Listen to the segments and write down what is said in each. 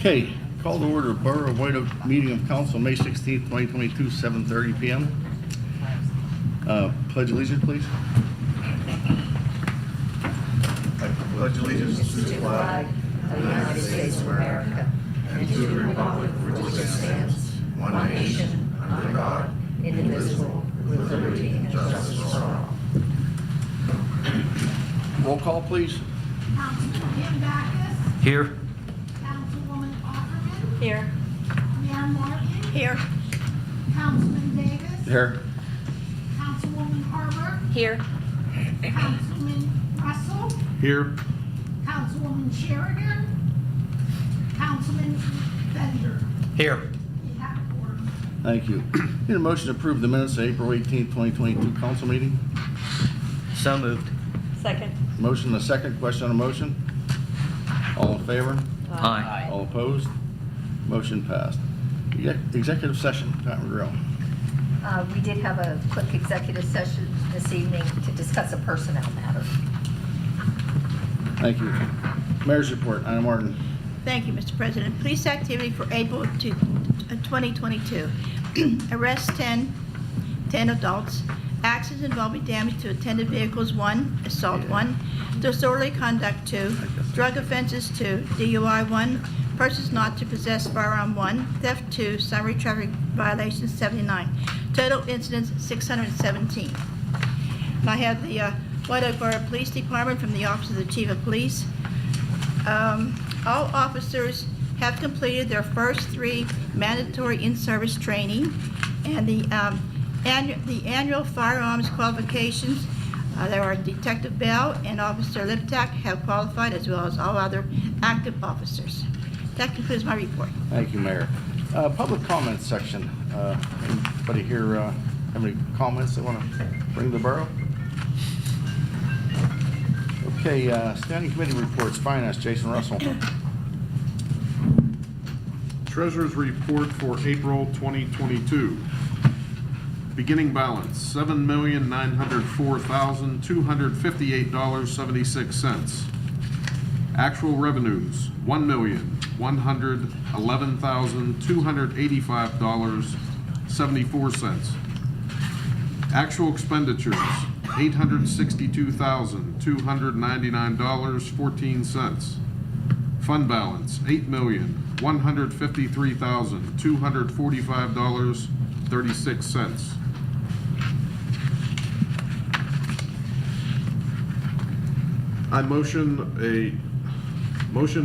Okay, call to order Borough of White Oak meeting of council, May 16th, 2022, 7:30 p.m. Pledge allegiance, please. I pledge allegiance to the flag of the United States of America and to the republic for which it stands, one nation, under God, indivisible, with liberty and justice for all. Roll call, please. Councilman Kim Backus. Here. Councilwoman Offerman. Here. Mayor Martin. Here. Councilman Davis. Here. Councilwoman Harbert. Here. Councilman Russell. Here. Councilwoman Sheridan. Councilman Bender. Here. You have a quorum. Thank you. Need a motion to approve the minutes of April 18th, 2022 council meeting. So moved. Second. Motion and a second. Question on a motion? All in favor? Aye. All opposed? Motion passed. Executive session, Pat McGrail. We did have a quick executive session this evening to discuss a personnel matter. Thank you. Mayor's report, Anna Martin. Thank you, Mr. President. Police activity for April 2022. Arrest 10 adults. Accidents involving damage to attended vehicles 1, assault 1, disorderly conduct 2, drug offenses 2, DUI 1, persons not to possess firearm 1, theft 2, summary traffic violations 79. Total incidents 617. And I have the White Oak Borough Police Department from the Office of the Chief of Police. All officers have completed their first 3 mandatory in-service training, and the annual firearms qualifications, there are Detective Bell and Officer Liptak have qualified, as well as all other active officers. That concludes my report. Thank you, Mayor. Public comments section. Anybody here have any comments they want to bring to the borough? Okay, standing committee reports. Finance, Jason Russell. Treasurer's report for April 2022. Beginning balance, $7,904,258.76. Actual revenues, $1,111,285.74. Actual expenditures, $862,299.14. Fund balance, $8,153,245.36. I motion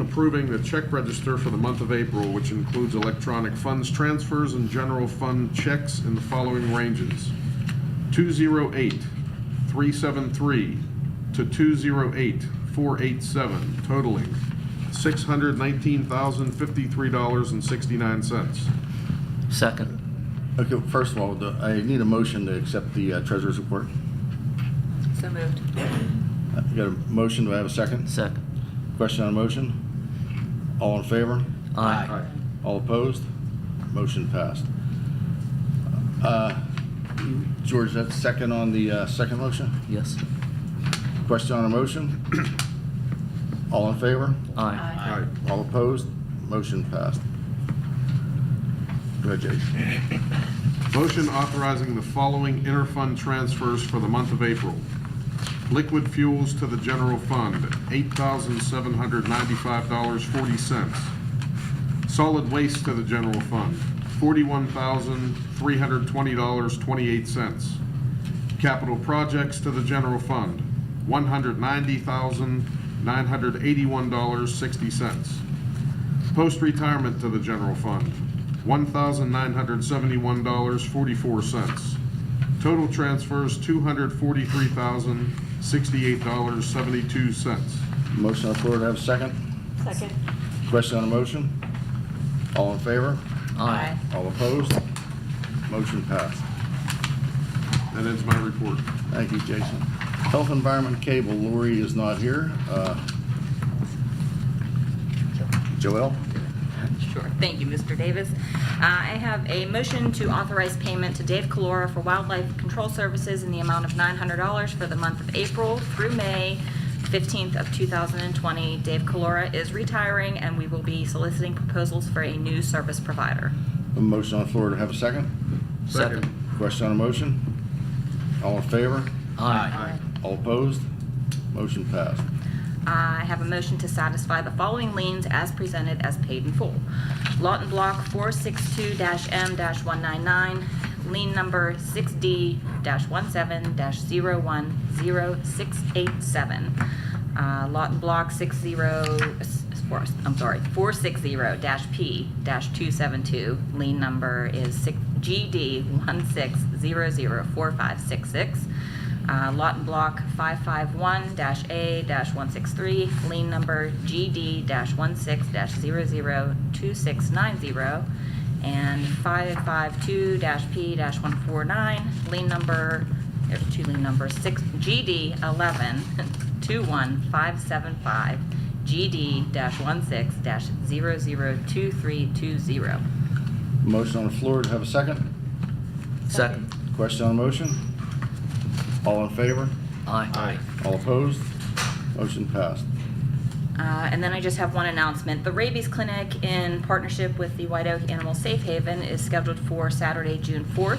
approving the check register for the month of April, which includes electronic funds transfers and general fund checks in the following ranges: 208-373 to 208-487, totaling $619,053.69. Second. Okay, first of all, I need a motion to accept the treasurer's report. So moved. You got a motion? Do I have a second? Second. Question on a motion? All in favor? Aye. All opposed? Motion passed. George, that's second on the second motion? Yes. Question on a motion? All in favor? Aye. All opposed? Motion passed. Go ahead, Jason. Motion authorizing the following interfund transfers for the month of April. Liquid fuels to the general fund, $8,795.40. Solid waste to the general fund, $41,320.28. Capital projects to the general fund, $190,981.60. Post-retirement to the general fund, $1,971.44. Total transfers, $243,068.72. Motion on the floor to have a second? Second. Question on a motion? All in favor? Aye. All opposed? Motion passed. That ends my report. Thank you, Jason. Health Environment Cable, Lori is not here. Joelle? Sure. Thank you, Mr. Davis. I have a motion to authorize payment to Dave Calora for wildlife control services in the amount of $900 for the month of April through May 15th of 2020. Dave Calora is retiring, and we will be soliciting proposals for a new service provider. A motion on the floor to have a second? Second. Question on the motion? All in favor? Aye. All opposed? Motion passed. I have a motion to satisfy the following liens as presented as paid in full. Lot and Block 462-M-199, lien number 6D-17-010687. Lot and Block 460-P-272, lien number is GD16004566. Lot and Block 551-A-163, lien number GD-16-002690, and 552-P-149, lien number, there's two lien numbers, GD11-21575, GD-16-002320. Motion on the floor to have a second? Second. Question on the motion? All in favor? Aye. All opposed? Motion passed. And then I just have one announcement. The rabies clinic, in partnership with the White Oak Animal Safe Haven, is scheduled for Saturday, June 4th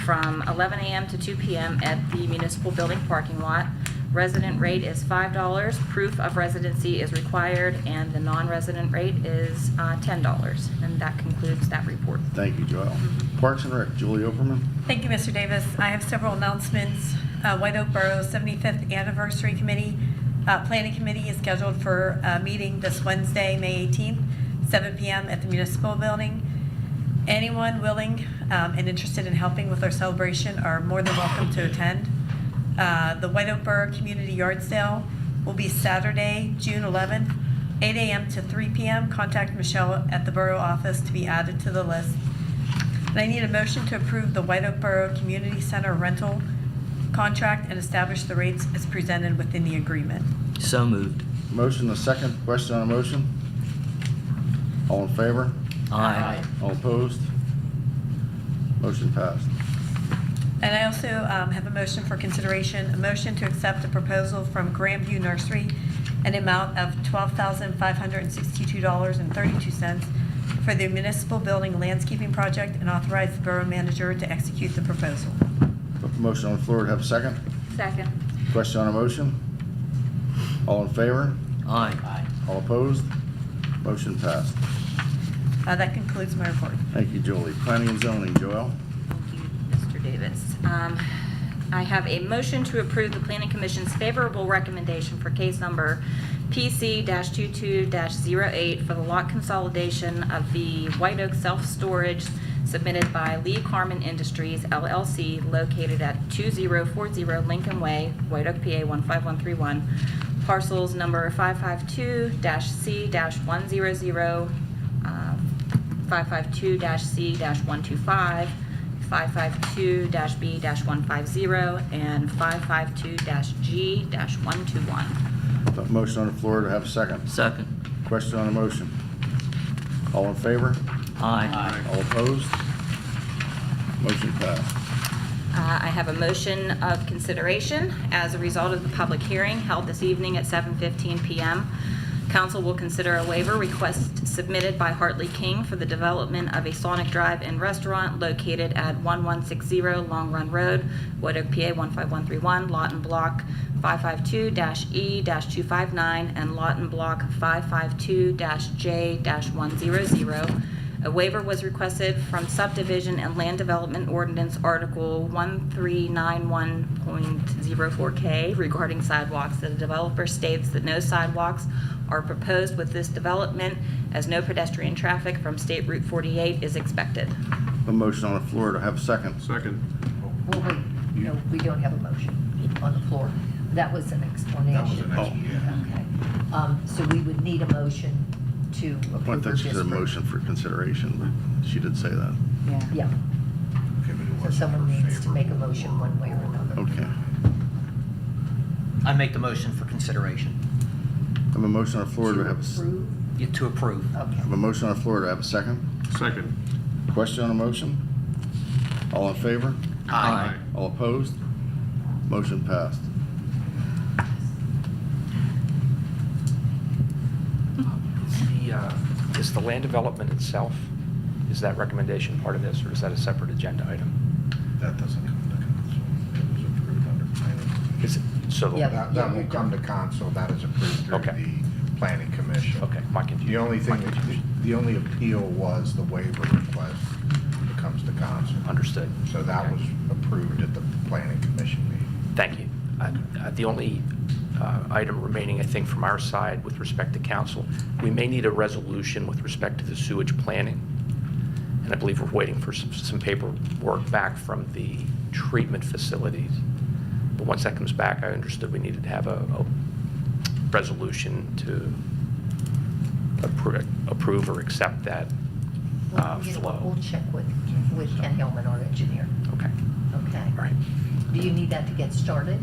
from 11 a.m. to 2 p.m. at the municipal building parking lot. Resident rate is $5. Proof of residency is required, and the non-resident rate is $10. And that concludes that report. Thank you, Joel. Parks and Rec, Julie Overman. Thank you, Mr. Davis. I have several announcements. White Oak Borough 75th Anniversary Committee, Planning Committee is scheduled for a meeting this Wednesday, May 18th, 7 p.m. at the Municipal Building. Anyone willing and interested in helping with our celebration are more than welcome to attend. The White Oak Borough Community Yard Sale will be Saturday, June 11th, 8 a.m. to 3 p.m. Contact Michelle at the Borough office to be added to the list. And I need a motion to approve the White Oak Borough Community Center rental contract and establish the rates as presented within the agreement. So moved. Motion, a second. Question on the motion? All in favor? Aye. All opposed? Motion passed. And I also have a motion for consideration, a motion to accept a proposal from Grandview Nursery, an amount of $12,562.32 for the municipal building landscaping project, and authorize the borough manager to execute the proposal. Put the motion on the floor to have a second. Second. Question on the motion? All in favor? Aye. All opposed? Motion passed. That concludes my report. Thank you, Julie. Planning and zoning, Joel. Thank you, Mr. Davis. I have a motion to approve the Planning Commission's favorable recommendation for case number PC-22-08 for the lot consolidation of the White Oak self-storage submitted by Lee Carmen Industries, LLC, located at 2040 Lincoln Way, White Oak, PA 15131, parcels number 552-C-100, 552-C-125, 552-B-150, and 552-G-121. Put motion on the floor to have a second. Second. Question on the motion? All in favor? Aye. All opposed? Motion passed. I have a motion of consideration as a result of the public hearing held this evening at 7:15 p.m. Council will consider a waiver request submitted by Hartley King for the development of a Sonic Drive and restaurant located at 1160 Long Run Road, White Oak, PA 15131, lot and block 552-E-259 and lot and block 552-J-100. A waiver was requested from Subdivision and Land Development Ordinance Article 1391.04K regarding sidewalks. The developer states that no sidewalks are proposed with this development, as no pedestrian traffic from State Route 48 is expected. A motion on the floor to have a second. Second. Well, wait, no, we don't have a motion on the floor. That was an explanation. Okay. So we would need a motion to I approve or thought she said a disapprove. motion for consideration, but she did say that. Yeah. So someone needs to make a motion one way or another. Okay. I make the motion for consideration. I have a motion on the floor to have, Approve? To approve. Okay. have a motion on the floor to have a second. Second. Question on the motion? All in favor? Aye. All opposed? Motion passed. Is the land development itself, is that recommendation part of this, or is that a separate agenda item? That doesn't come to council. It was approved under planning. Is it, so, Yeah. That won't come to council. That is approved through Okay. the planning commission. okay, my confusion. The only my thing, confusion. the only appeal was the waiver request that comes to council. Understood. So that Okay. was approved at the planning commission meeting. Thank you. The only item remaining, I think, from our side with respect to council, we may need a resolution with respect to the sewage planning. And I believe we're waiting for some paperwork back from the treatment facilities. But once that comes back, I understood we needed to have a resolution to approve or accept that flow. We'll check with Ken Hillman, our engineer. Okay, Okay. all right. Do you need that to get started?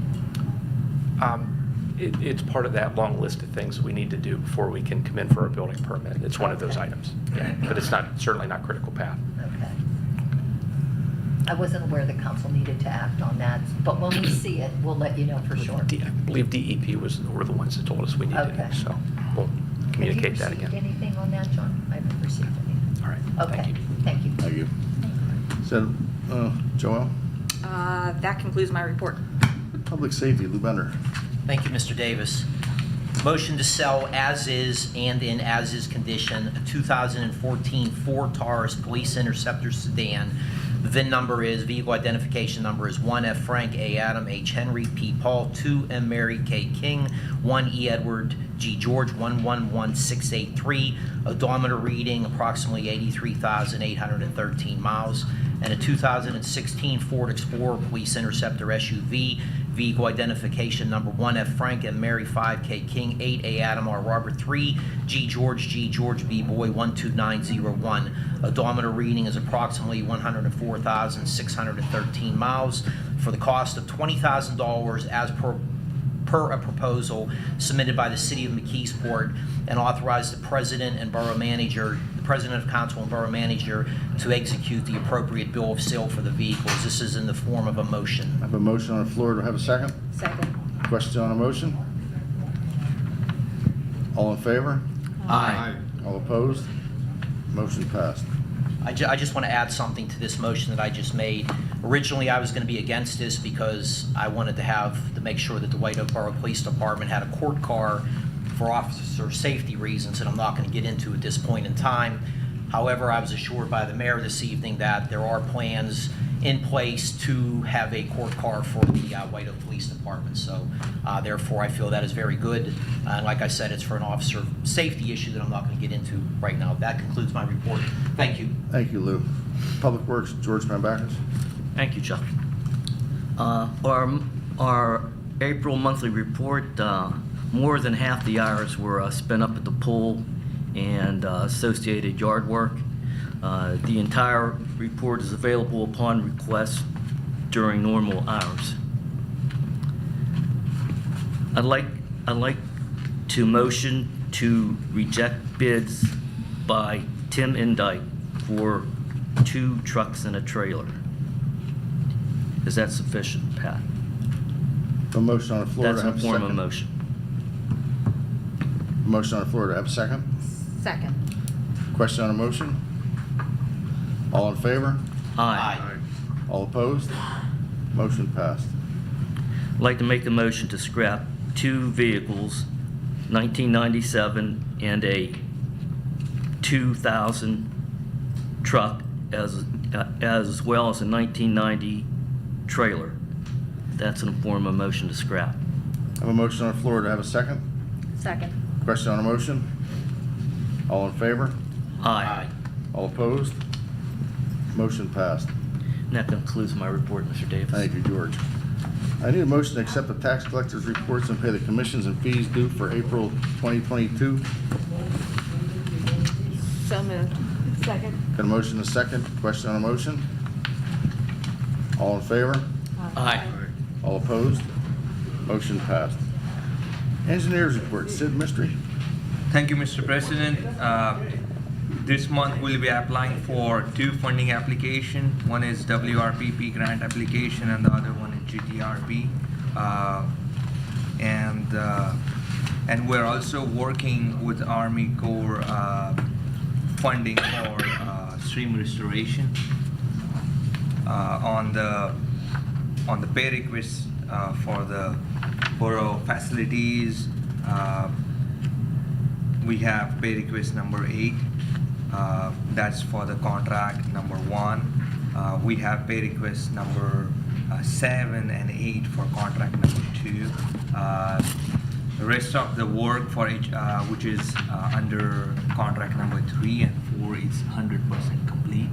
It's part of that long list of things that we need to do before we can come in for a building permit. It's one of those Okay. items. Yeah, but it's not, certainly not critical path. Okay. I wasn't aware the council needed to act on that, but when we see it, we'll let you know for sure. I believe DEP were the ones that told us we needed Okay. it, so we'll communicate that Have you again. received anything on that, John? I haven't received anything. All right, Okay, thank you. thank you. Thank you. So, Joel, That concludes my report. Public Safety, Lou Bender. Thank you, Mr. Davis. Motion to sell as is and in as is condition a 2014 Ford Taurus Police Interceptor sedan. The VIN number is, vehicle identification number is 1F Frank A. Adam H. Henry P. Paul 2 M. Mary K. King 1 E. Edward G. George 111683. Odometer reading approximately 83,813 miles. And a 2016 Ford Explorer Police Interceptor SUV. Vehicle identification number 1F Frank and Mary 5K King 8A Adam R. Robert 3 G. George B. Boy 12901. Odometer reading is approximately 104,613 miles for the cost of $20,000 as per a proposal submitted by the City of McKeesport, and authorize the President and Borough Manager, the President of Council and Borough Manager to execute the appropriate bill of sale for the vehicles. This is in the form of a motion. I have a motion on the floor. Do I have a second? Second. Question on a motion? All in favor? Aye. All opposed? Motion passed. I just want to add something to this motion that I just made. Originally, I was going to be against this because I wanted to make sure that the White Oak Borough Police Department had a court car for officer safety reasons that I'm not going to get into at this point in time. However, I was assured by the mayor this evening that there are plans in place to have a court car for the White Oak Police Department. So therefore, I feel that is very good. And like I said, it's for an officer safety issue that I'm not going to get into right now. That concludes my report. Thank you. Thank you, Lou. Public Works, George Pambacus. Thank you, Chuck. Our April monthly report, more than half the hours were spent up at the pool and associated yard work. The entire report is available upon request during normal hours. I'd like to motion to reject bids by Tim Indike for 2 trucks and a trailer. Is that sufficient, Pat? A motion on the floor. That's Do I in have form of second? motion. Motion on the floor. Do I have a second? Second. Question on a motion? All in favor? Aye. All opposed? Motion passed. I'd like to make the motion to scrap 2 vehicles, 1997 and a 2000 truck, as well as a 1990 trailer. That's in the form of a motion to scrap. I have a motion on the floor. Do I have a second? Second. Question on a motion? All in favor? Aye. All opposed? Motion passed. And that concludes my report, Mr. Davis. Thank you, George. I need a motion to accept the tax collector's reports and pay the commissions and fees due for April 2022. So moved. Second. Got a motion and a second. Question on a motion? All in favor? Aye. All opposed? Motion passed. Engineers report, Sid Mystery. Thank you, Mr. President. This month we'll be applying for 2 funding applications. One is WRPP grant application and the other one is GTRP. And we're also working with Army Corps funding for stream restoration. On the pay request for the borough facilities, we have pay request number 8. That's for the contract number 1. We have pay request number 7 and 8 for contract number 2. The rest of the work for each, which is under contract number 3 and 4, is 100% complete.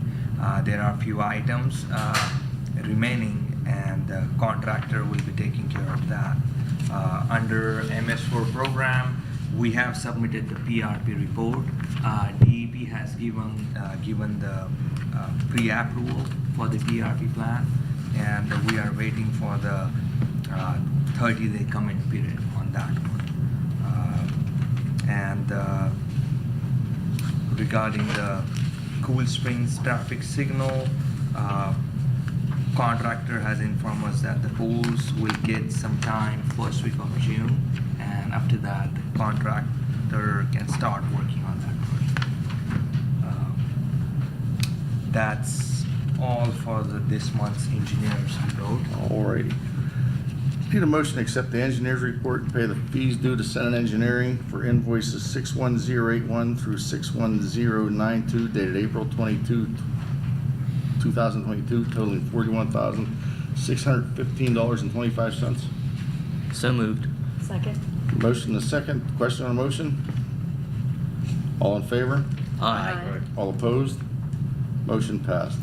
There are a few items remaining, and the contractor will be taking care of that. Under MS4 program, we have submitted the PRP report. DEP has given the pre-approval for the PRP plan, and we are waiting for the 30-day comment period on that one. Regarding the Cool Springs traffic signal, contractor has informed us that the poles will get some time first week of June, and after that, the contractor can start working on that project. That's all for this month's engineers report. Alrighty. Need a motion to accept the engineer's report and pay the fees due to Senate Engineering for invoices 61081 through 61092 dated April 22, 2022, totaling $41,615.25. So moved. Second. Motion and a second. Question on the motion? All in favor? Aye. All opposed? Motion passed.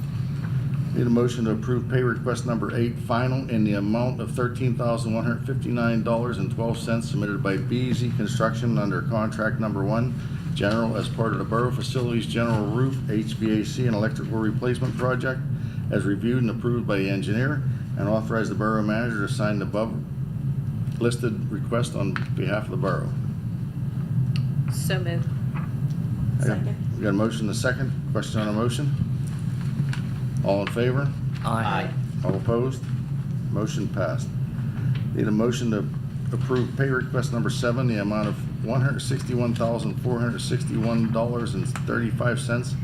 Need a motion to approve pay request number 8 final in the amount of $13,159.12 submitted by BZ Construction under contract number 1, general, as part of the Borough Facilities General Roof, HVAC, and Electrical Replacement Project, as reviewed and approved by the engineer, and authorize the Borough Manager to sign the above listed request on behalf of the Borough. So moved. Second. We got a motion and a second. Question on the motion? All in favor? Aye. All opposed? Motion passed. Need a motion to approve pay request number 7, the amount of $161,461.35,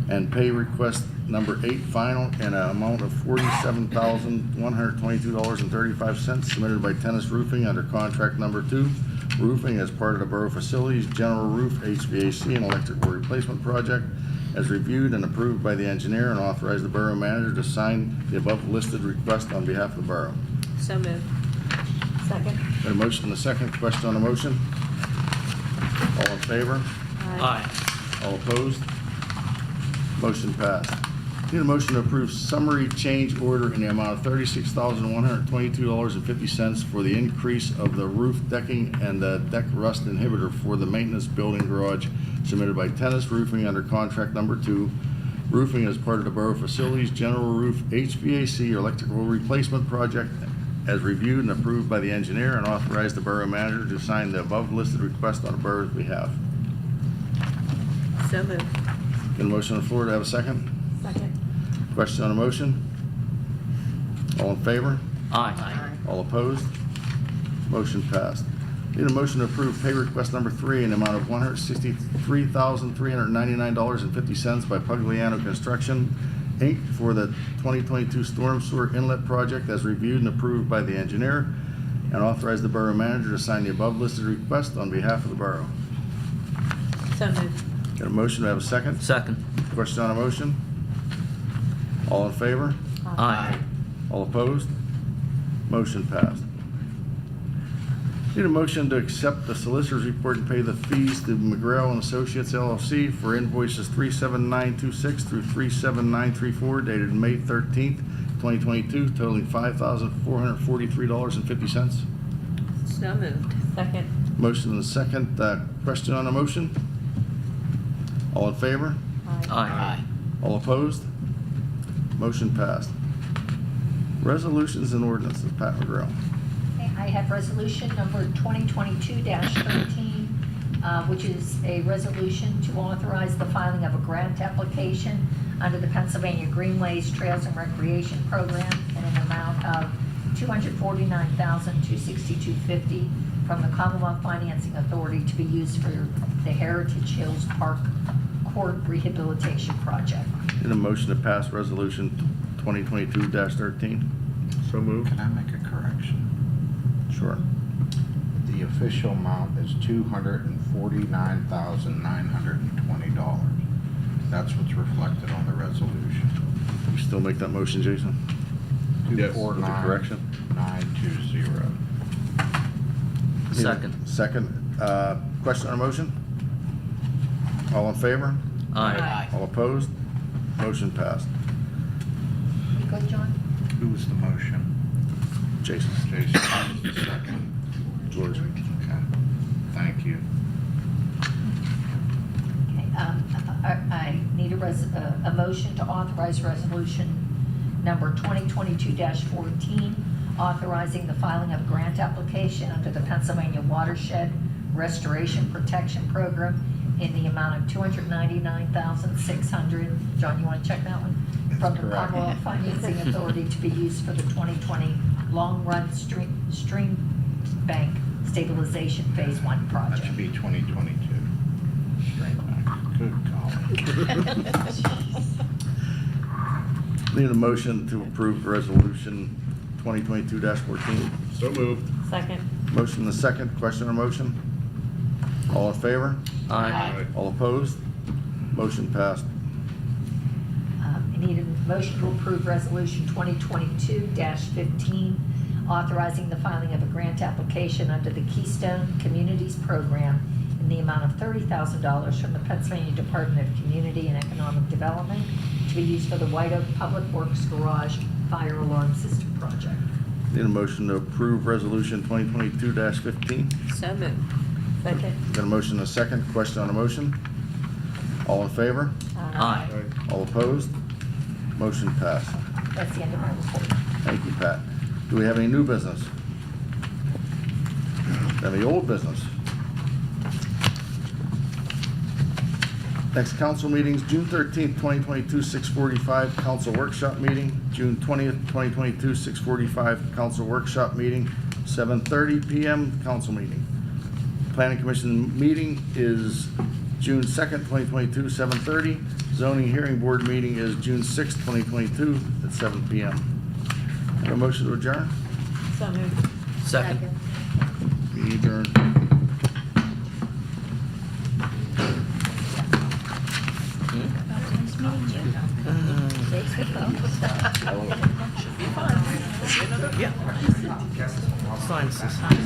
and pay request number 8 final in an amount of $47,122.35 submitted by Tennis Roofing under contract number 2, roofing, as part of the Borough Facilities General Roof, HVAC, and Electrical Replacement Project, as reviewed and approved by the engineer, and authorize the Borough Manager to sign the above listed request on behalf of the Borough. So moved. Second. Got a motion and a second. Question on the motion? All in favor? Aye. All opposed? Motion passed. Need a motion to approve summary change order in the amount of $36,122.50 for the increase of the roof decking and the deck rust inhibitor for the maintenance building garage, submitted by Tennis Roofing under contract number 2, roofing, as part of the Borough Facilities General Roof, HVAC, or Electrical Replacement Project, as reviewed and approved by the engineer, and authorize the Borough Manager to sign the above listed request on the Borough's behalf. So moved. Get a motion on the floor to have a second? Second. Question on the motion? All in favor? Aye. All opposed? Motion passed. Need a motion to approve pay request number 3 in the amount of $163,399.50 by Pugliano Construction, Inc. for the 2022 Storm Sewer Inlet Project, as reviewed and approved by the engineer, and authorize the Borough Manager to sign the above listed request on behalf of the Borough. So moved. Got a motion to have a second? Second. Question on the motion? All in favor? Aye. All opposed? Motion passed. Need a motion to accept the solicitor's report and pay the fees to McGrail and Associates LLC for invoices 37926 through 37934 dated May 13th, 2022, totaling $5,443.50. So moved. Second. Motion and a second. Question on the motion? All in favor? Aye. All opposed? Motion passed. Resolutions and ordinances. Pat McGrail. I have resolution number 2022-13, which is a resolution to authorize the filing of a grant application under the Pennsylvania Greenways, Trails, and Recreation Program in an amount of $249,262.50 from the Commonwealth Financing Authority to be used for the Heritage Hills Park Court Rehabilitation Project. Need a motion to pass resolution 2022-13? So moved. Can I make a correction? Sure. The official amount is $249,920. That's what's reflected on the resolution. You still make that motion, Jason? Yes. With the correction? 249,920. Second. Second. Question on motion? All in favor? Aye. All opposed? Motion passed. You good, John? Who was the motion? Jason. Jason, who was the second? George. Okay, thank you. Okay, I need a motion to authorize resolution number 2022-14, authorizing the filing of a grant application under the Pennsylvania Watershed Restoration Protection Program in the amount of $299,600. John, you want to check that one? That's From the correct. Commonwealth Financing Authority to be used for the 2020 Long Run Stream Bank Stabilization Phase 1 That project. should be 2022. Straight back. Good call. Need a motion to approve resolution 2022-14? So moved. Second. Motion and a second. Question or motion? All in favor? Aye. All opposed? Motion passed. I need a motion to approve Resolution 2022-15, authorizing the filing of a grant application under the Keystone Communities Program in the amount of $30,000 from the Pennsylvania Department of Community and Economic Development to be used for the White Oak Public Works Garage Fire Alarm System Project. Need a motion to approve resolution 2022-15? So moved. Second. Got a motion and a second. Question on a motion? All in favor? Aye. All opposed? Motion passed. That's the end of my report. Thank you, Pat. Do we have any new business? Have any old business? Next council meetings, June 13th, 2022, 6:45, council workshop meeting. June 20th, 2022, 6:45, council workshop meeting. 7:30 PM, council meeting. Planning Commission meeting is June 2nd, 2022, 7:30. Zoning Hearing Board meeting is June 6th, 2022, at 7 PM. Have a motion to adjourn? So moved. Second. We adjourn. Yeah. Sign this.